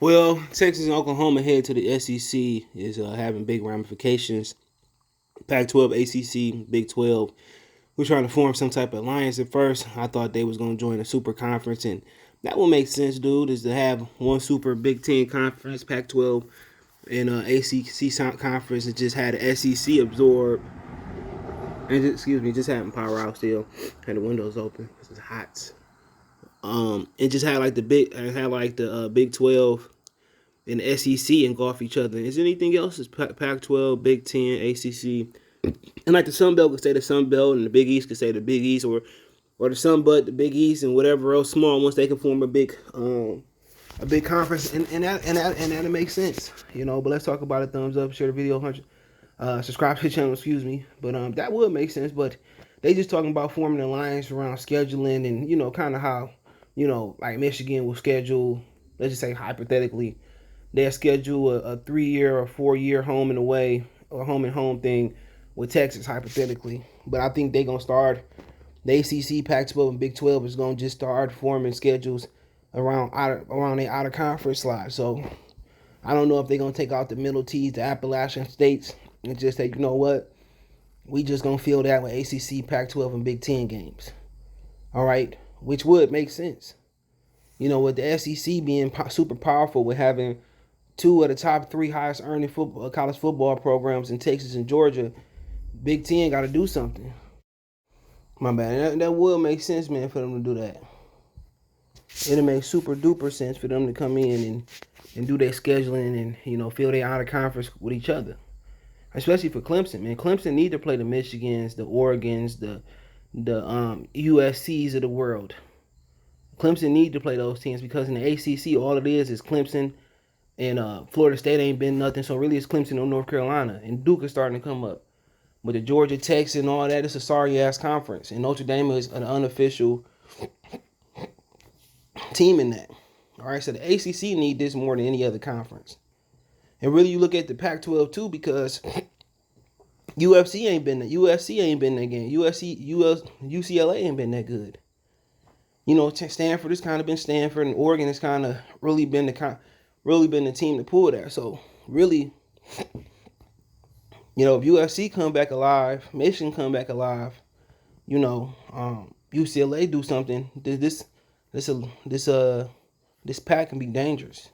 Well, Texas and Oklahoma head to the SEC is having big ramifications. Pac-12, ACC, Big 12. We're trying to form some type of alliance at first. I thought they was going to join a super conference, and that would make sense, dude, is to have one super Big 10 conference, Pac-12, and ACC conference, and just had the SEC absorb. And just having power out still. Had the windows open because it's hot. It just had like the Big 12 and the SEC engulf each other. Is anything else? Is Pac-12, Big 10, ACC, and like the Sun Belt could say the Sun Belt, and the Big East could say the Big East, or the Sun Belt, the Big East, and whatever else small once they can form a big conference, and that makes sense, you know. But let's talk about it. Thumbs up, share the video, 100, subscribe to the channel. Excuse me, but that would make sense. But they just talking about forming an alliance around scheduling, and kind of how like Michigan will schedule. Let's just say hypothetically, they'll schedule a 3-year or 4-year home and away or home and home thing with Texas hypothetically. But I think they're gonna start the ACC, Pac-12, and Big 12 is gonna just start forming schedules around their out of conference slot. So I don't know if they're gonna take out the Middle T's, the Appalachian states, and just say, you know what, we just gonna fill that with ACC, Pac-12, and Big 10 games. All right, which would make sense. With the SEC being super powerful, with having 2 of the top 3 highest earning college football programs in Texas and Georgia, Big 10 got to do something. My bad. That would make sense, man, for them to do that. It'll make super duper sense for them to come in and do their scheduling and fill their out of conference with each other. Especially for Clemson, man. Clemson need to play the Michigans, the Oregons, the USCs of the world. Clemson need to play those teams because in the ACC, all it is Clemson and Florida State ain't been nothing. So really, it's Clemson or North Carolina, and Duke is starting to come up. But the Georgia Techs and all that, it's a sorry ass conference, and Notre Dame is an unofficial team in that. All right, so the ACC need this more than any other conference. And really, you look at the Pac-12 too, because UFC ain't been that game. UCLA ain't been that good. Stanford has kind of been Stanford, and Oregon has kind of really been the team to pull that. So really, if UFC come back alive, Michigan come back alive, UCLA do something, this pack can be dangerous.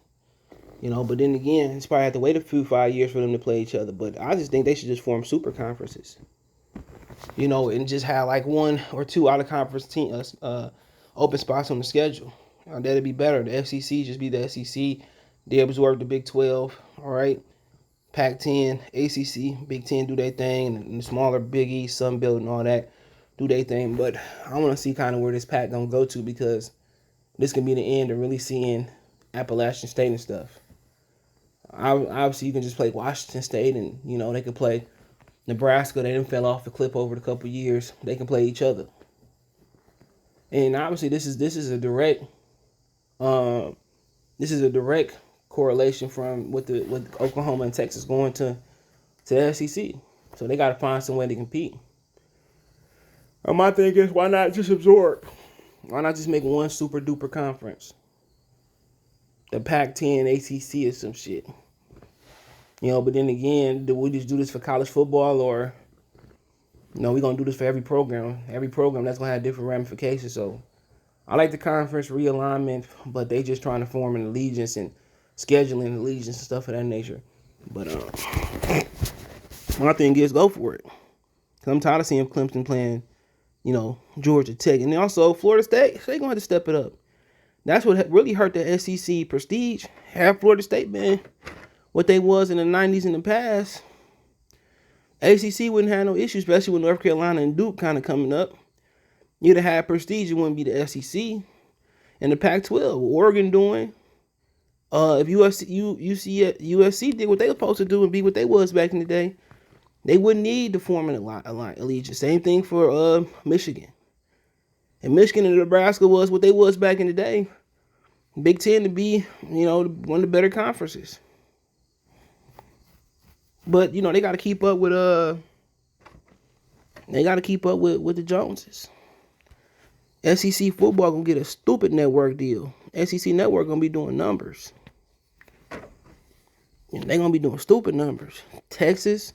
But then again, it's probably have to wait a few 5 years for them to play each other. But I just think they should just form super conferences. And just have like 1 or 2 out of conference teams, open spots on the schedule. That'd be better. The SEC just be the SEC. They absorb the Big 12. All right. Pac-10, ACC, Big 10 do their thing, and the smaller Big East, Sun Belt, and all that do their thing. But I want to see kind of where this pack gonna go to, because this can be the end of really seeing Appalachian State and stuff. Obviously, you can just play Washington State, and they could play Nebraska. They didn't fell off the cliff over the couple years. They can play each other. And obviously, this is a direct correlation from with Oklahoma and Texas going to the SEC. So they got to find some way to compete. And my thing is, why not just absorb? Why not just make one super duper conference? The Pac-10, ACC, or some shit. But then again, do we just do this for college football, or we're going to do this for every program? Every program that's going to have different ramifications. So I like the conference realignment, but they just trying to form an allegiance and scheduling allegiance and stuff of that nature. But my thing is, go for it. Cause I'm tired of seeing Clemson playing, Georgia Tech, and also Florida State. They gonna have to step it up. That's what really hurt the SEC prestige. Have Florida State been what they was in the 90s in the past, ACC wouldn't have no issue, especially with North Carolina and Duke kind of coming up. You'd have had prestige. It wouldn't be the SEC and the Pac-12. What Oregon doing? If USC did what they were supposed to do and be what they was back in the day, they wouldn't need to form an allegiance. Same thing for Michigan. And Michigan and Nebraska was what they was back in the day. Big Ten to be, one of the better conferences. But they got to keep up with the Joneses. SEC football gonna get a stupid network deal. SEC network gonna be doing numbers. And they're going to be doing stupid numbers. Texas,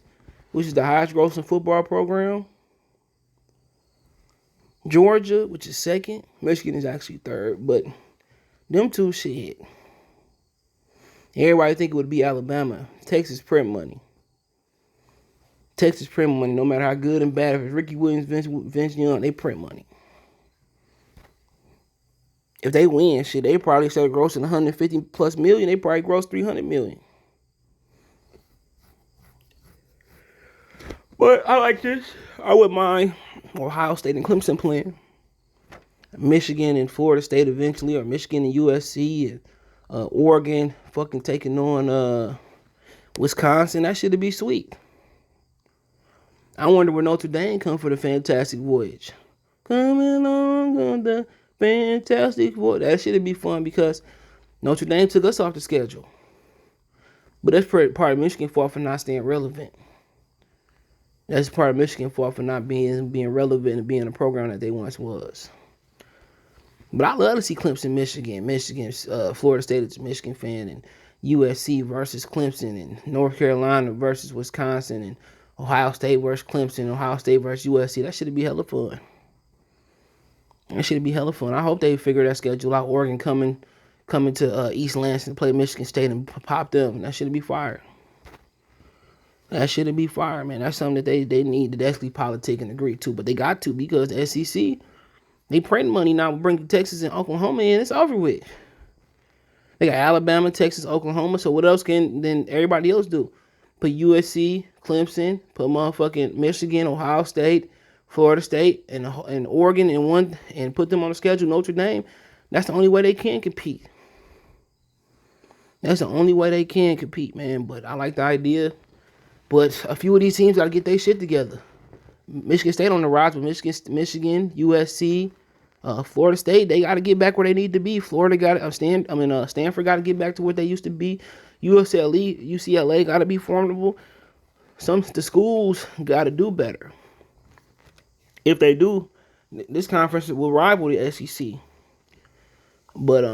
which is the highest grossing football program. Georgia, which is second. Michigan is actually third. But them two, shit. Everybody think it would be Alabama. Texas print money. Texas print money, no matter how good and bad. If it's Ricky Williams, Vince Young, they print money. If they win, shit, they probably start grossing 150 plus million. They probably gross 300 million. But I like this. I wouldn't mind Ohio State and Clemson playing. Michigan and Florida State eventually, or Michigan and USC and Oregon fucking taking on Wisconsin. That should be sweet. I wonder where Notre Dame come for the Fantastic Voyage. Coming along on the Fantastic Voyage. That should be fun because Notre Dame took us off the schedule. But that's part of Michigan's fault for not staying relevant. That's part of Michigan's fault for not being relevant and being a program that they once was. But I love to see Clemson, Michigan, Florida State is a Michigan fan, and USC versus Clemson, and North Carolina versus Wisconsin, and Ohio State versus Clemson, Ohio State versus USC. That should be hella fun. That should be hella fun. I hope they figure that schedule out. Oregon coming to East Lansing to play Michigan State and pop them. That should be fire. That shouldn't be fire, man. That's something that they need to actually politic and agree to. But they got to because the SEC, they print money now. Bring Texas and Oklahoma in. It's over with. They got Alabama, Texas, Oklahoma. So what else can then everybody else do? Put USC, Clemson, put motherfucking Michigan, Ohio State, Florida State, and Oregon in one, and put them on the schedule. Notre Dame. That's the only way they can compete. That's the only way they can compete, man. But I like the idea. But a few of these teams got to get their shit together. Michigan State on the rise, but Michigan, USC, Florida State, they got to get back where they need to be. Florida Stanford got to get back to what they used to be. UCLA got to be formidable. The schools got to do better. If they do, this conference will rival the SEC. But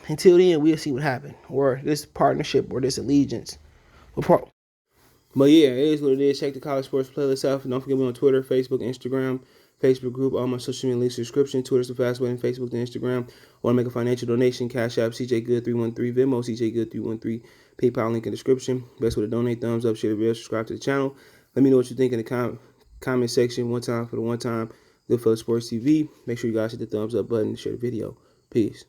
until then, we'll see what happens, or this partnership, or this allegiance. But yeah, it is what it is. Check the College Sports playlist out. And don't forget me on Twitter, Facebook, Instagram, Facebook group, all my social media links, description. Twitter's the fast way, and Facebook to Instagram. Want to make a financial donation? Cash App, CJGood313, Venmo, CJGood313, PayPal link in the description. Best way to donate, thumbs up, share the video, subscribe to the channel. Let me know what you think in the comment section. One time for the one time. Good for Sports TV. Make sure you guys hit the thumbs up button and share the video. Peace.